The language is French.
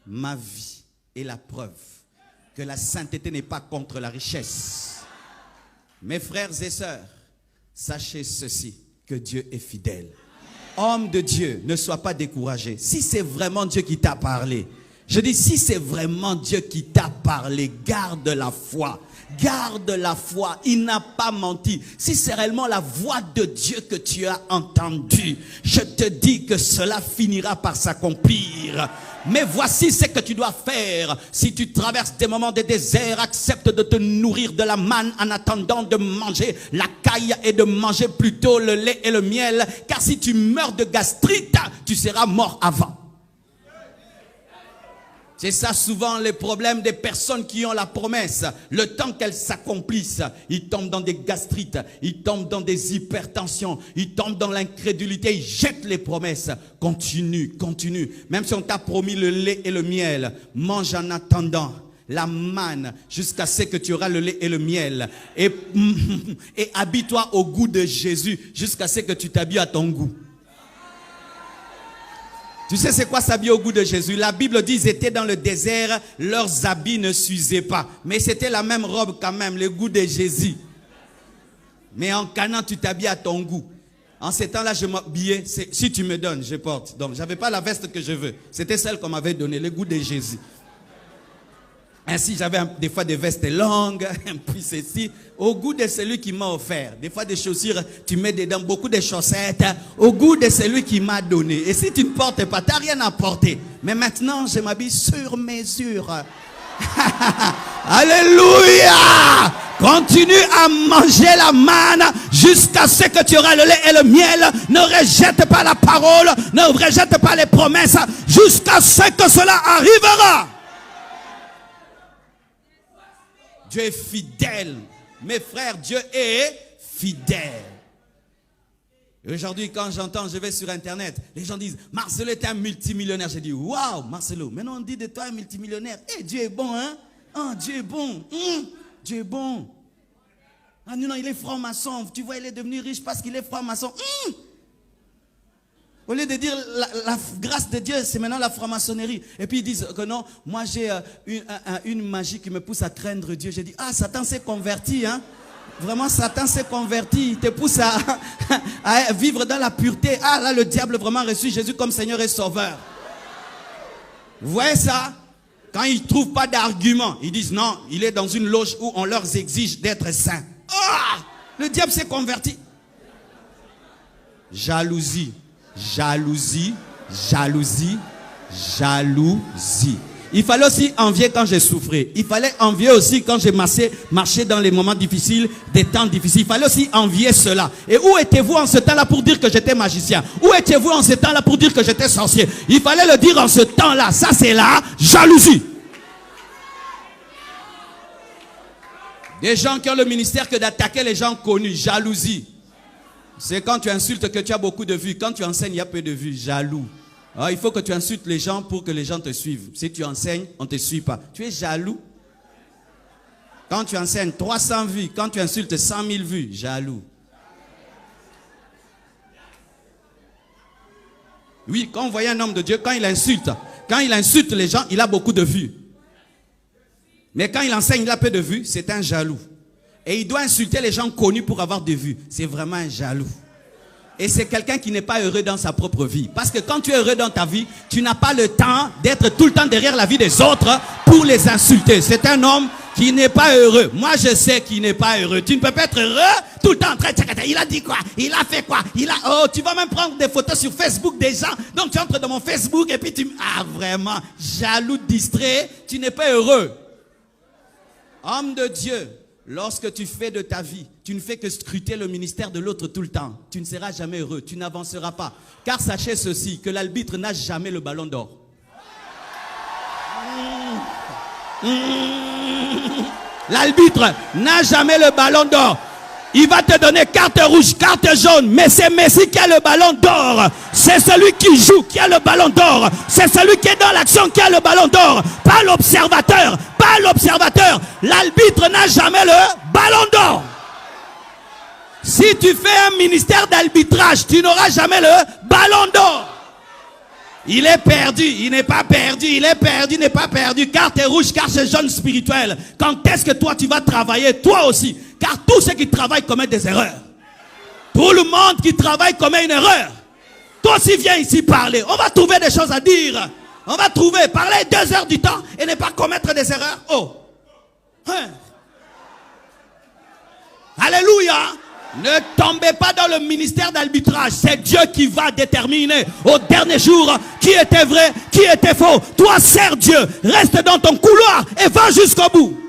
Ma vie est la preuve que la sainteté n'est pas contre la richesse. Mes frères et sœurs, sachez ceci, que Dieu est fidèle. Homme de Dieu, ne sois pas découragé. Si c'est vraiment Dieu qui t'a parlé, je dis si c'est vraiment Dieu qui t'a parlé, garde la foi. Garde la foi, il n'a pas menti. Si c'est réellement la voix de Dieu que tu as entendue, je te dis que cela finira par s'accomplir. Mais voici ce que tu dois faire. Si tu traverses des moments de désert, accepte de te nourrir de la manne en attendant de manger la caille et de manger plutôt le lait et le miel. Car si tu meurs de gastrite, tu seras mort avant. C'est ça souvent les problèmes des personnes qui ont la promesse. Le temps qu'elles s'accomplissent, ils tombent dans des gastrites, ils tombent dans des hypertensions, ils tombent dans l'incrédulité, ils jettent les promesses. Continue, continue. Même si on t'a promis le lait et le miel, mange en attendant la manne jusqu'à ce que tu auras le lait et le miel. Et habille-toi au goût de Jésus jusqu'à ce que tu t'habilles à ton goût. Tu sais c'est quoi s'habiller au goût de Jésus? La Bible dit ils étaient dans le désert, leurs habits ne s'usaient pas. Mais c'était la même robe quand même, le goût de Jésus. Mais en Canaan, tu t'habilles à ton goût. En ces temps-là, je m'habillais, si tu me donnes, je porte. Donc, je n'avais pas la veste que je veux. C'était celle qu'on m'avait donnée, le goût de Jésus. Ainsi, j'avais des fois des vestes longues, puis ceci, au goût de celui qui m'a offert. Des fois, des chaussures, tu mets dedans beaucoup de chaussettes, au goût de celui qui m'a donné. Et si tu ne portes pas, tu n'as rien à porter. Mais maintenant, je m'habille sur mesure. Alléluia! Continue à manger la manne jusqu'à ce que tu auras le lait et le miel. Ne rejette pas la parole, ne rejette pas les promesses, jusqu'à ce que cela arrivera. Dieu est fidèle. Mes frères, Dieu est fidèle. Et aujourd'hui, quand j'entends, je vais sur Internet, les gens disent, Marcelo est un multimillionnaire. J'ai dit, waouh, Marcelo, maintenant on dit de toi un multimillionnaire. Eh, Dieu est bon, hein? Oh, Dieu est bon. Dieu est bon. Ah non, il est franc-maçon. Tu vois, il est devenu riche parce qu'il est franc-maçon. Au lieu de dire la grâce de Dieu, c'est maintenant la franc-maçonnerie. Et puis ils disent que non, moi j'ai une magie qui me pousse à craindre Dieu. J'ai dit, ah, Satan s'est converti, hein. Vraiment, Satan s'est converti. Il te pousse à vivre dans la pureté. Ah, là, le diable vraiment reçu Jésus comme Seigneur et Sauveur. Vous voyez ça? Quand ils ne trouvent pas d'argument, ils disent non, il est dans une loge où on leur exige d'être saints. Ah, le diable s'est converti. Jalousie. Jalousie, jalousie, jalousie. Il fallait aussi envier quand j'ai souffré. Il fallait envier aussi quand j'ai marché dans les moments difficiles, des temps difficiles. Il fallait aussi envier cela. Et où étiez-vous en ce temps-là pour dire que j'étais magicien? Où étiez-vous en ce temps-là pour dire que j'étais sorcier? Il fallait le dire en ce temps-là. Ça, c'est la jalousie. Des gens qui ont le ministère que d'attaquer les gens connus. Jalousie. C'est quand tu insultes que tu as beaucoup de vues. Quand tu enseignes, il y a peu de vues. Jaloux. Alors, il faut que tu insultes les gens pour que les gens te suivent. Si tu enseignes, on ne te suit pas. Tu es jaloux. Quand tu enseignes 300 vues, quand tu insultes 100 000 vues, jaloux. Oui, quand on voit un homme de Dieu, quand il insulte les gens, il a beaucoup de vues. Mais quand il enseigne, il a peu de vues, c'est un jaloux. Et il doit insulter les gens connus pour avoir des vues. C'est vraiment un jaloux. Et c'est quelqu'un qui n'est pas heureux dans sa propre vie. Parce que quand tu es heureux dans ta vie, tu n'as pas le temps d'être tout le temps derrière la vie des autres pour les insulter. C'est un homme qui n'est pas heureux. Moi, je sais qu'il n'est pas heureux. Tu ne peux pas être heureux tout le temps en train de... Il a dit quoi? Il a fait quoi? Oh, tu vas même prendre des photos sur Facebook des gens. Donc, tu entres dans mon Facebook et puis tu... Ah, vraiment, jaloux, distrait. Tu n'es pas heureux. Homme de Dieu. Lorsque tu fais de ta vie, tu ne fais que scruter le ministère de l'autre tout le temps. Tu ne seras jamais heureux, tu n'avanceras pas. Car sachez ceci, que l'arbitre n'a jamais le ballon d'or. L'arbitre n'a jamais le ballon d'or. Il va te donner carte rouge, carte jaune, mais c'est Messi qui a le ballon d'or. C'est celui qui joue qui a le ballon d'or. C'est celui qui est dans l'action qui a le ballon d'or. Pas l'observateur, pas l'observateur. L'arbitre n'a jamais le ballon d'or. Si tu fais un ministère d'arbitrage, tu n'auras jamais le ballon d'or. Il est perdu, il n'est pas perdu, il est perdu, il n'est pas perdu. Carte rouge, carte jaune spirituelle. Quand est-ce que toi tu vas travailler? Toi aussi. Car tous ceux qui travaillent commettent des erreurs. Tout le monde qui travaille commet une erreur. Toi aussi viens ici parler. On va trouver des choses à dire. On va trouver, parler 2 heures du temps et ne pas commettre des erreurs. Oh. Hein. Alléluia. Ne tombez pas dans le ministère d'arbitrage. C'est Dieu qui va déterminer au dernier jour qui était vrai, qui était faux. Toi, sers Dieu. Reste dans ton couloir et va jusqu'au bout.